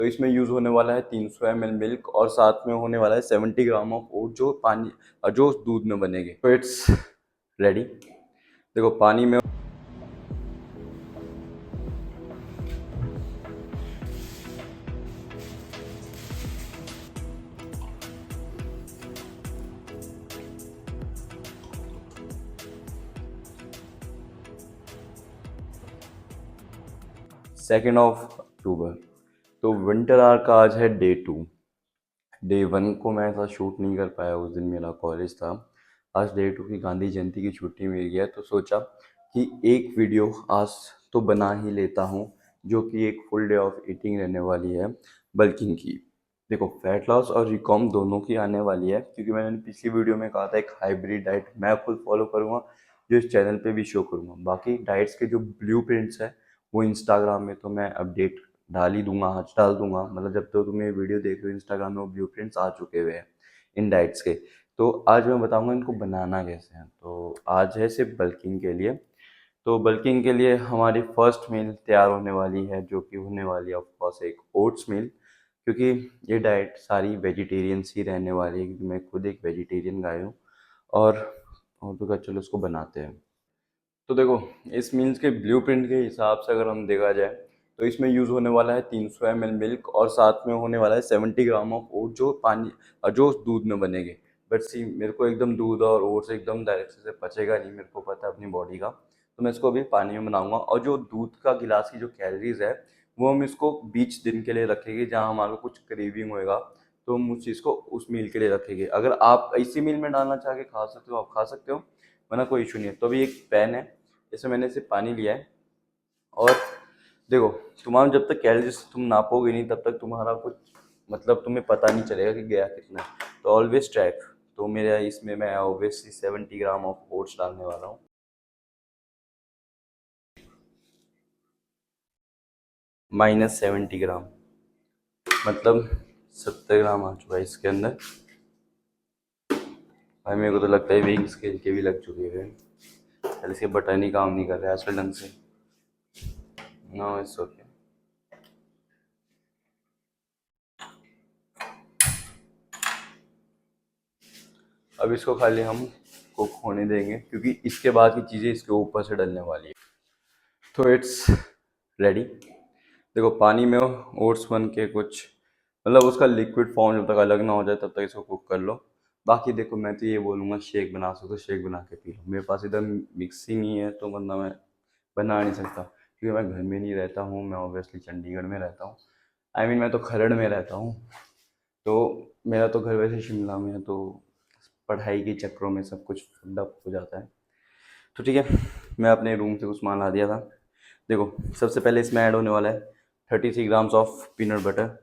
तो इसमें यूज़ होने वाला है 300 ml मिल्क और साथ में होने वाला है 70 ग्राम ऑफ ओट जो पानी जो उस दूध में बनेंगे। तो इट्स रेडी। देखो पानी में 2 अक्टूबर। तो विंटर आर का आज है डे 2। डे 1 को मैं ऐसा शूट नहीं कर पाया, उस दिन मेरा कॉलेज था। आज डे 2 की गांधी जयंती की छुट्टी मिल गया तो सोचा कि एक वीडियो आज तो बना ही लेता हूँ, जो कि एक फुल डे ऑफ ईटिंग रहने वाली है बल्किंग की। देखो फैट लॉस और रिकॉम दोनों की आने वाली है, क्योंकि मैंने पिछली वीडियो में कहा था एक हाइब्रिड डाइट मैं खुद फॉलो करूँगा, जो इस चैनल पे भी शो करूँगा। बाकी डाइट्स के जो ब्लूप्रिंट्स है वो इंस्टाग्राम में तो मैं अपडेट डाल ही दूंगा, आज डाल दूंगा। मतलब जब तो तुम ये वीडियो देख रहे हो इंस्टाग्राम में वो ब्लूप्रिंट्स आ चुके हुए हैं इन डाइट्स के। तो आज मैं बताऊंगा इनको बनाना कैसे है। तो आज है सिर्फ बल्किंग के लिए। तो बल्किंग के लिए हमारी फर्स्ट मील तैयार होने वाली है, जो कि होने वाली है ऑफ कोर्स एक ओट्स मील, क्योंकि ये डाइट सारी वेजिटेरियंस ही रहने वाली है, क्योंकि मैं खुद एक वेजिटेरियन गाय हूँ। और तो क्या, चलो इसको बनाते हैं। तो देखो इस मील्स के ब्लूप्रिंट के हिसाब से अगर हम देखा जाए तो इसमें यूज़ होने वाला है 300 ml मिल्क और साथ में होने वाला है 70 ग्राम ऑफ ओट जो पानी जो उस दूध में बनेंगे। बट सी मेरे को एकदम दूध और ओट से एकदम डायरेक्ट से पचेगा नहीं, मेरे को पता है अपनी बॉडी का। तो मैं इसको अभी पानी में बनाऊंगा, और जो दूध का गिलास की जो कैलोरीज है वो हम इसको 20 दिन के लिए रखेंगे, जहाँ हमारे को कुछ क्रेविंग होएगा तो हम उस चीज़ को उस मील के लिए रखेंगे। अगर आप इसी मील में डालना चाह के खा सकते हो आप खा सकते हो, वरना कोई इशू नहीं है। तो अभी एक पैन है, इसमें मैंने सिर्फ पानी लिया है। और देखो तुम्हारा जब तक कैलोरीज तुम नापोगे नहीं तब तक तुम्हारा कुछ मतलब तुम्हें पता नहीं चलेगा कि गया कितना है। तो ऑलवेज ट्रैक। तो मेरा इसमें मैं ऑब्वियसली 70 ग्राम ऑफ ओट्स डालने वाला हूँ। -70 ग्राम, मतलब 70 ग्राम आ चुका है इसके अंदर। भाई मेरे को तो लगता है वेइंग स्केल के भी लग चुके हैं। पहले इसके बटन ही काम नहीं कर रहे आजकल ढंग से। No it's okay. अब इसको खाली हम कुक होने देंगे, क्योंकि इसके बाद की चीज़ें इसके ऊपर से डलने वाली है। तो इट्स रेडी। देखो पानी में ओट्स बन के कुछ मतलब उसका लिक्विड फॉर्म जब तक अलग ना हो जाए तब तक इसको कुक कर लो। बाकी देखो मैं तो ये बोलूँगा शेक बना सकते हो, शेक बना के पी लो। मेरे पास इधर मिक्सी नहीं है तो वरना मैं बना नहीं सकता, क्योंकि मैं घर में नहीं रहता हूँ, मैं ऑब्वियसली चंडीगढ़ में रहता हूँ। मैं तो खरड़ में रहता हूँ। तो मेरा तो घर वैसे शिमला में है, तो पढ़ाई के चक्करों में सब कुछ डप हो जाता है। तो ठीक है, मैं अपने रूम से कुछ सामान ला दिया था। देखो सबसे पहले इसमें ऐड होने वाला है 33 ग्राम्स ऑफ पीनट बटर।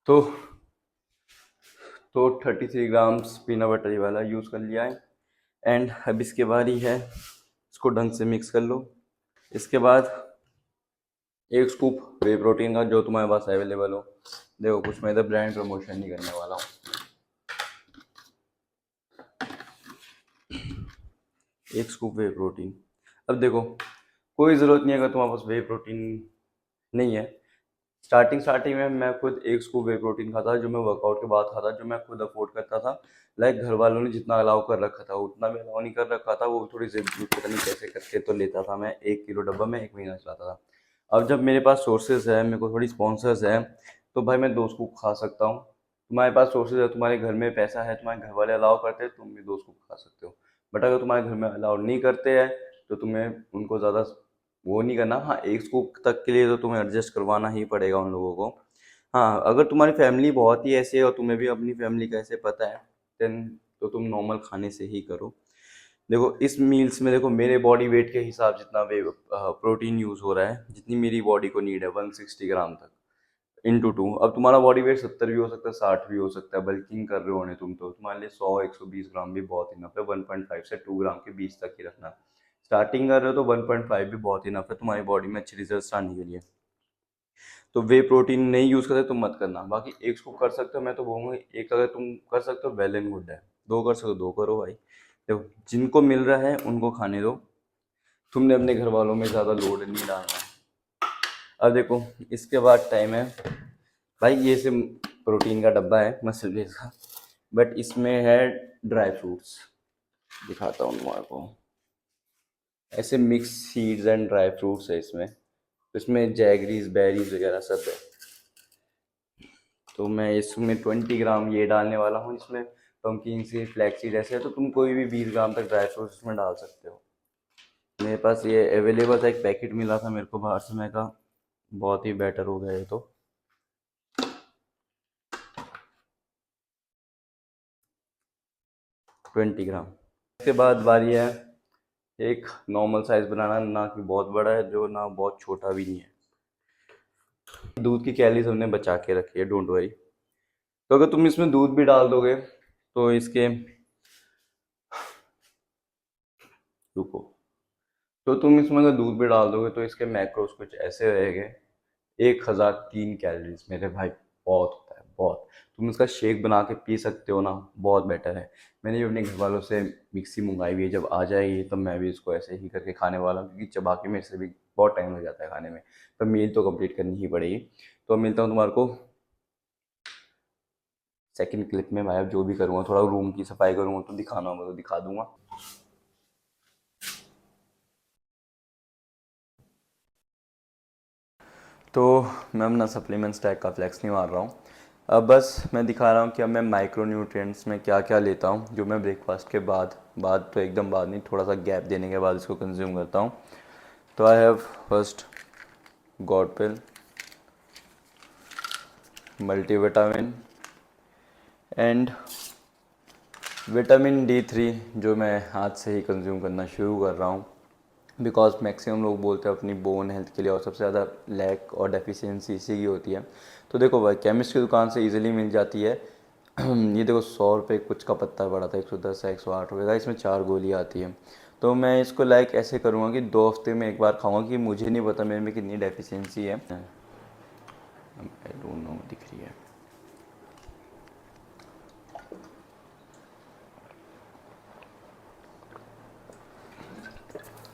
तो 33 ग्राम्स पीनट बटर वाला यूज़ कर लिया है। एंड अब इसके बाद ही है इसको ढंग से मिक्स कर लो। इसके बाद एक स्कूप वे प्रोटीन का, जो तुम्हारे पास अवेलेबल हो। देखो कुछ मैं इधर ब्रांड प्रमोशन नहीं करने वाला हूँ। एक स्कूप वे प्रोटीन। अब देखो कोई ज़रूरत नहीं है, अगर तुम्हारे पास वे प्रोटीन नहीं है। स्टार्टिंग में मैं खुद एक स्कूप वे प्रोटीन खाता था, जो मैं वर्कआउट के बाद खाता, जो मैं खुद अफोर्ड करता था। लाइक घर वालों ने जितना अलाउ कर रखा था उतना भी अलाउ नहीं कर रखा था, वो थोड़ी सी पता नहीं कैसे करके तो लेता था मैं 1 किलो डब्बा में 1 महीना चलाता था। अब जब मेरे पास सोर्सेज है, मेरे को थोड़ी स्पॉन्सर्स है, तो भाई मैं 2 स्कूप खा सकता हूँ। तुम्हारे पास सोर्सेज है, तुम्हारे घर में पैसा है, तुम्हारे घर वाले अलाउ करते हैं, तुम भी 2 स्कूप खा सकते हो। बट अगर तुम्हारे घर में अलाउ नहीं करते हैं तो तुम्हें उनको ज़्यादा वो नहीं करना। हाँ एक स्कूप तक के लिए तो तुम्हें एडजस्ट करवाना ही पड़ेगा उन लोगों को। हाँ अगर तुम्हारी फैमिली बहुत ही ऐसे है और तुम्हें भी अपनी फैमिली का ऐसे पता है, देन तो तुम नॉर्मल खाने से ही करो। देखो इस मील्स में देखो मेरे बॉडी वेट के हिसाब जितना वे प्रोटीन यूज़ हो रहा है, जितनी मेरी बॉडी को नीड है 160 ग्राम तक इंटू 2। अब तुम्हारा बॉडी वेट 70 भी हो सकता है, 60 भी हो सकता है, बल्किंग कर रहे होने तुम तो तुम्हारे लिए 100-120 ग्राम भी बहुत इनफ है। 1.5 से 2 ग्राम के बीच तक ही रखना। स्टार्टिंग कर रहे हो तो 1.5 भी बहुत इनफ है तुम्हारी बॉडी में अच्छे रिजल्ट आने के लिए। तो वे प्रोटीन नहीं यूज़ करते तो मत करना। बाकी एक को कर सकते हो, मैं तो बोलूँगा एक अगर तुम कर सकते हो वेल एंड गुड है, दो कर सकते हो दो करो भाई। देखो जिनको मिल रहा है उनको खाने दो, तुमने अपने घर वालों में ज़्यादा लोड नहीं डालना है। अब देखो इसके बाद टाइम है भाई, ये से प्रोटीन का डब्बा है मसल बेस का, बट इसमें है ड्राई फ्रूट्स, दिखाता हूँ तुम्हारे को। ऐसे mix seeds and dry fruits है इसमें, तो इसमें जैगरीज बेरीज वगैरह सब है। तो मैं इसमें 20 ग्राम ये डालने वाला हूँ इसमें। पम्पकिन सीड फ्लैक्स सीड ऐसे है, तो तुम कोई भी 20 ग्राम तक ड्राई फ्रूट्स इसमें डाल सकते हो। मेरे पास ये अवेलेबल था, एक पैकेट मिला था मेरे को बाहर से, मैं कहा बहुत ही बेटर हो गया ये तो। 20 ग्राम। इसके बाद बारी है एक नॉर्मल साइज़ बनाना, ना कि बहुत बड़ा है जो ना बहुत छोटा भी नहीं है। दूध की कैलोरीज हमने बचा के रखी है, डोंट वरी। तो अगर तुम इसमें दूध भी डाल दोगे तो इसके, रुको, तो तुम इसमें अगर दूध भी डाल दोगे तो इसके मैक्रोस कुछ ऐसे रहेंगे। 1003 कैलोरीज मेरे भाई, बहुत होता है बहुत। तुम इसका शेक बना के पी सकते हो ना, बहुत बेटर है। मैंने भी अपने घर वालों से मिक्सी मंगाई हुई है, जब आ जाएगी तब मैं भी इसको ऐसे ही करके खाने वाला हूँ, क्योंकि चबा के मेरे से भी बहुत टाइम लग जाता है खाने में। तो मील तो कंप्लीट करनी ही पड़ेगी। तो मिलता हूँ तुम्हारे को सेकंड क्लिप में भाई। अब जो भी करूँगा, थोड़ा रूम की सफाई करूँगा तो दिखाना होगा तो दिखा दूंगा। तो मैं अपना सप्लीमेंट स्टैक का फ्लैक्स नहीं मार रहा हूँ, अब बस मैं दिखा रहा हूँ कि अब मैं माइक्रो न्यूट्रिएंट्स में क्या क्या लेता हूँ, जो मैं ब्रेकफास्ट के बाद, बाद तो एकदम बाद नहीं, थोड़ा सा गैप देने के बाद इसको कंज्यूम करता हूँ। तो I have first God pill, multivitamin and vitamin D3, जो मैं आज से ही कंज्यूम करना शुरू कर रहा हूँ, बिकॉज मैक्सिमम लोग बोलते हैं अपनी बोन हेल्थ के लिए, और सबसे ज़्यादा लैक और डेफिशिएंसी इसी की होती है। तो देखो भाई, केमिस्ट की दुकान से इजीली मिल जाती है। ये देखो 100 रुपये कुछ का पत्ता पड़ा था, 110 है 108 रुपये का, इसमें 4 गोली आती है। तो मैं इसको लाइक ऐसे करूँगा कि 2 हफ्ते में एक बार खाऊंगा, कि मुझे नहीं पता मेरे में कितनी डेफिशिएंसी है। आई डोंट नो, दिख रही है।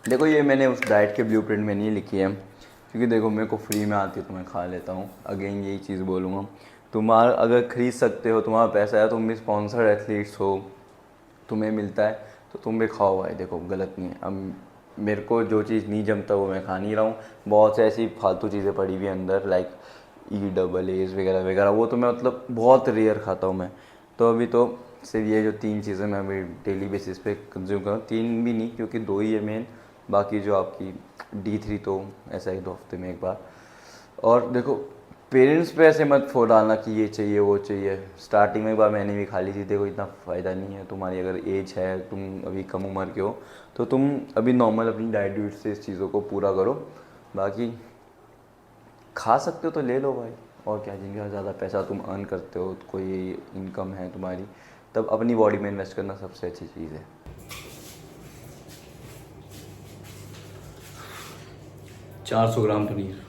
देखो ये मैंने उस डाइट के ब्लूप्रिंट में नहीं लिखी है, क्योंकि देखो मेरे को फ्री में आती है तो मैं खा लेता हूँ। अगेन यही चीज़ बोलूँगा, तुम्हारा अगर खरीद सकते हो, तुम्हारा पैसा है, तुम भी स्पॉन्सर्ड एथलीट्स हो, तुम्हें मिलता है तो तुम भी खाओ भाई, देखो गलत नहीं है। अब मेरे को जो चीज़ नहीं जमता वो मैं खा नहीं रहा हूँ। बहुत से ऐसी फालतू चीज़ें पड़ी हुई अंदर, लाइक E AA वगैरह वगैरह, वो तो मैं मतलब बहुत रेयर खाता हूँ मैं। तो अभी तो सिर्फ ये जो 3 चीज़ें मैं अभी डेली बेसिस पे कंज्यूम कर रहा हूँ, 3 भी नहीं क्योंकि 2 ही है मेन, बाकी जो आपकी D3 तो ऐसा ही 2 हफ्ते में एक बार। और देखो पेरेंट्स पे ऐसे मत फोड़ डालना कि ये चाहिए वो चाहिए। स्टार्टिंग में एक बार मैंने भी खा ली थी, देखो इतना फ़ायदा नहीं है। तुम्हारी अगर एज है, तुम अभी कम उम्र के हो, तो तुम अभी नॉर्मल अपनी डाइट से इस चीज़ों को पूरा करो। बाकी खा सकते हो तो ले लो भाई, और क्या। जिनका ज़्यादा पैसा तुम अर्न करते हो, कोई इनकम है तुम्हारी, तब अपनी बॉडी में इन्वेस्ट करना सबसे अच्छी चीज़ है। 400 ग्राम paneer.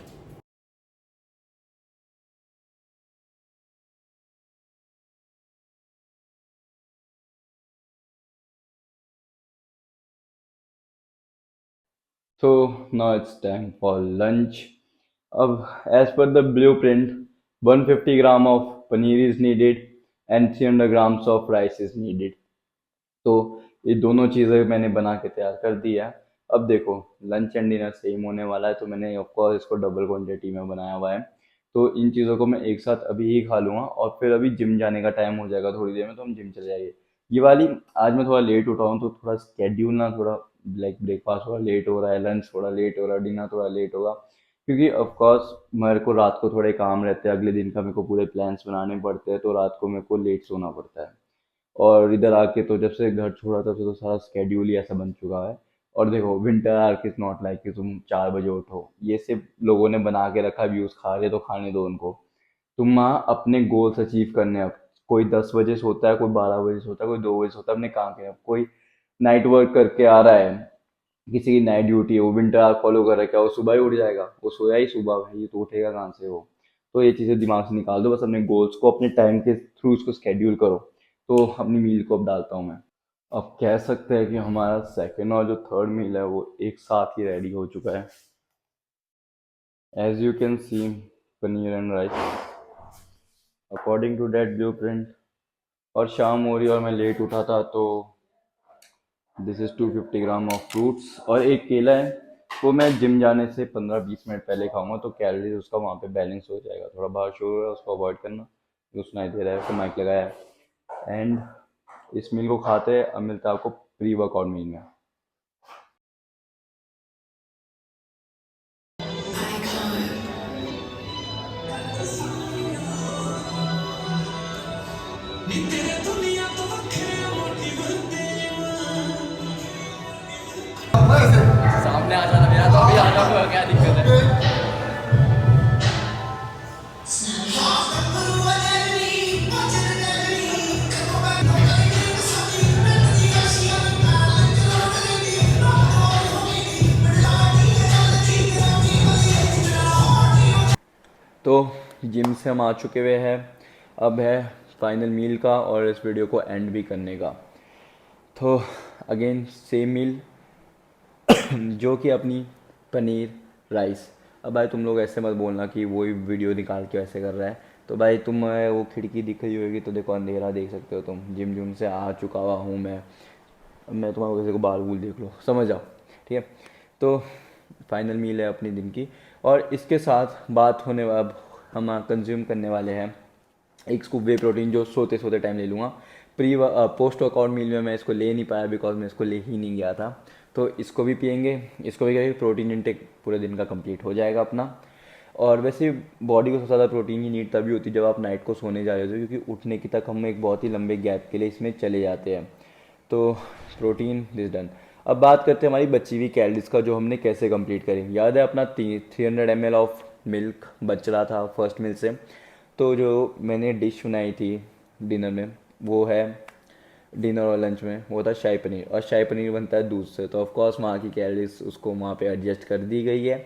So now it's time for lunch. अब as per the blueprint, 150 gram of paneer is needed and 300 grams of rice is needed. तो ये दोनों चीज़ें मैंने बना के तैयार कर दिया। अब देखो लंच एंड डिनर सेम होने वाला है, तो मैंने ऑफकोर्स इसको डबल क्वांटिटी में बनाया हुआ है। तो इन चीज़ों को मैं एक साथ अभी ही खा लूँगा, और फिर अभी जिम जाने का टाइम हो जाएगा थोड़ी देर में, तो हम जिम चले जाएंगे। ये वाली, आज मैं थोड़ा लेट उठा हूँ तो थोड़ा स्केड्यूल ना, थोड़ा लाइक ब्रेकफास्ट थोड़ा लेट हो रहा है, लंच थोड़ा लेट हो रहा है, डिनर थोड़ा लेट होगा, क्योंकि ऑफकोर्स मेरे को रात को थोड़े काम रहते हैं, अगले दिन का मेरे को पूरे प्लान्स बनाने पड़ते हैं, तो रात को मेरे को लेट सोना पड़ता है। और इधर आके तो जब से घर छोड़ा तब से तो सारा स्केड्यूल ही ऐसा बन चुका है। और देखो winter arc is not like कि तुम 4 बजे उठो, ये सिर्फ लोगों ने बना के रखा, व्यूज खा रहे तो खाने दो उनको। तुम वहाँ अपने गोल्स अचीव करने हैं। अब कोई 10 बजे सोता है, कोई 12 बजे सोता है, कोई 2 बजे सोता है, अपने काम के। अब कोई नाइट वर्क करके आ रहा है, किसी की नाइट ड्यूटी है, वो विंटर आर्क फॉलो कर रहा है, क्या वो सुबह ही उठ जाएगा? वो सोया ही सुबह भाई, तो उठेगा कहाँ से वो? तो ये चीज़ें दिमाग से निकाल दो, बस अपने गोल्स को अपने टाइम के थ्रू उसको स्केड्यूल करो। तो अपनी मील को अब डालता हूँ मैं। अब कह सकते हैं कि हमारा सेकंड और जो थर्ड मील है वो एक साथ ही रेडी हो चुका है। As you can see, paneer and rice according to that blueprint. और शाम हो रही है और मैं लेट उठा था, तो this is 250 gram of fruits और एक केला है। वो मैं जिम जाने से 15-20 मिनट पहले खाऊंगा, तो कैलोरीज उसका वहाँ पे बैलेंस हो जाएगा। थोड़ा बाहर शोर हो रहा है, उसको अवॉइड करना। जो सुनाई दे रहा है, उसको माइक लगाया है। एंड इस मील को खाते हैं, अब मिलता है आपको प्री वर्कआउट मील में। सामने आ जाना मेरा, तो अभी आ जाऊंगा, क्या दिक्कत है। तो जिम से हम आ चुके हुए हैं, अब है फाइनल मील का और इस वीडियो को एंड भी करने का। तो अगेन सेम मील जो कि अपनी पनीर राइस। अब भाई तुम लोग ऐसे मत बोलना कि वही वीडियो निकाल के ऐसे कर रहा है। तो भाई तुम वो खिड़की दिख रही होगी, तो देखो अंधेरा देख सकते हो तुम। जिम जुम से आ चुका हुआ हूँ मैं। अब मैं तुम्हारे किसी को बाल बूल देख लो, समझ जाओ। ठीक है, तो फाइनल मील है अपनी दिन की। और इसके साथ बात होने, अब हम कंज्यूम करने वाले हैं एक स्कूप वे प्रोटीन, जो सोते सोते टाइम ले लूँगा। पोस्ट वर्कआउट मील में मैं इसको ले नहीं पाया, बिकॉज मैं इसको ले ही नहीं गया था। तो इसको भी पियेंगे। इसको भी करेंगे, प्रोटीन इंटेक पूरे दिन का कंप्लीट हो जाएगा अपना। और वैसे बॉडी को सबसे ज़्यादा प्रोटीन की नीड तभी होती है जब आप नाइट को सोने जा रहे हो, क्योंकि उठने की तक हम एक बहुत ही लंबे गैप के लिए इसमें चले जाते हैं। तो प्रोटीन दिस डन। अब बात करते हैं हमारी बची हुई कैलोरीज का, जो हमने कैसे कंप्लीट करी। याद है अपना 300 ml ऑफ मिल्क बच रहा था फर्स्ट मील से। तो जो मैंने डिश बनाई थी डिनर में, वो है डिनर और लंच में, वो था शाही पनीर। और शाही पनीर बनता है दूध से, तो ऑफकोर्स वहाँ की कैलोरीज उसको वहाँ पे एडजस्ट कर दी गई है।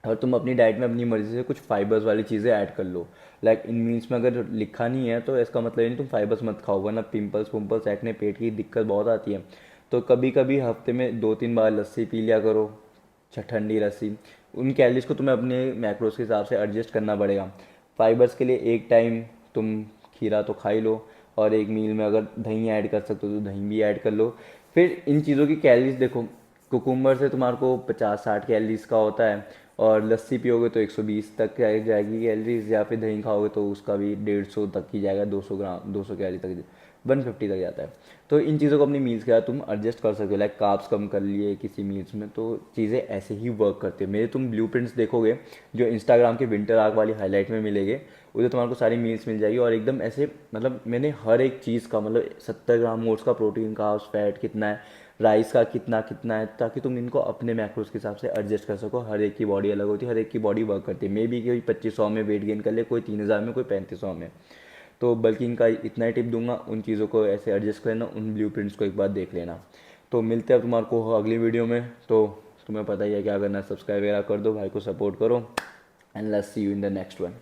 और तुम अपनी डाइट में अपनी मर्ज़ी से कुछ फाइबर्स वाली चीज़ें ऐड कर लो। लाइक इन मील्स में अगर लिखा नहीं है तो इसका मतलब ये नहीं तुम फाइबर्स मत खाओ, वरना पिंपल्स पुम्पल्स एक्ने पेट की दिक्कत बहुत आती है। तो कभी कभी हफ्ते में 2-3 बार लस्सी पी लिया करो, ठंडी लस्सी। उन कैलोरीज को तुम्हें अपने मैक्रोस के हिसाब से एडजस्ट करना पड़ेगा। फाइबर्स के लिए एक टाइम तुम खीरा तो खा ही लो, और एक मील में अगर दही ऐड कर सकते हो तो दही भी ऐड कर लो। फिर इन चीज़ों की कैलोरीज देखो, कुकुम्बर से तुम्हारे को 50-60 कैलोरीज का होता है, और लस्सी पियोगे तो 120 तक जाएगी कैलोरीज, या फिर दही खाओगे तो उसका भी 150 तक ही जाएगा, 200 ग्राम 200 कैलोरी तक, 150 तक जाता है। तो इन चीज़ों को अपनी मील्स के साथ तुम एडजस्ट कर सकते हो। लाइक कार्ब्स कम कर लिए किसी मील्स में, तो चीज़ें ऐसे ही वर्क करती है। मेरे तुम ब्लू प्रिंट्स देखोगे जो इंस्टाग्राम के विंटर आर्क वाली हाईलाइट में मिलेंगे, उधर तुम्हारे को सारी मील्स मिल जाएगी। और एकदम ऐसे, मतलब मैंने हर एक चीज़ का, मतलब 70 ग्राम मोड्स का प्रोटीन, कार्ब्स, फैट कितना है, राइस का कितना कितना है, ताकि तुम इनको अपने मैक्रोस के हिसाब से एडजस्ट कर सको। हर एक की बॉडी अलग होती है, हर एक की बॉडी वर्क करती है। मे बी कोई 2500 में वेट गेन कर ले, कोई 3000 में, कोई 3500 में। तो बल्कि इनका इतना ही टिप दूंगा, उन चीज़ों को ऐसे एडजस्ट करना, उन ब्लू प्रिंट्स को एक बार देख लेना। तो मिलते हैं तुम्हारे को अगली वीडियो में। तो तुम्हें पता ही है क्या करना है, सब्सक्राइब वगैरह कर दो, भाई को सपोर्ट करो। And let's see you in the next one.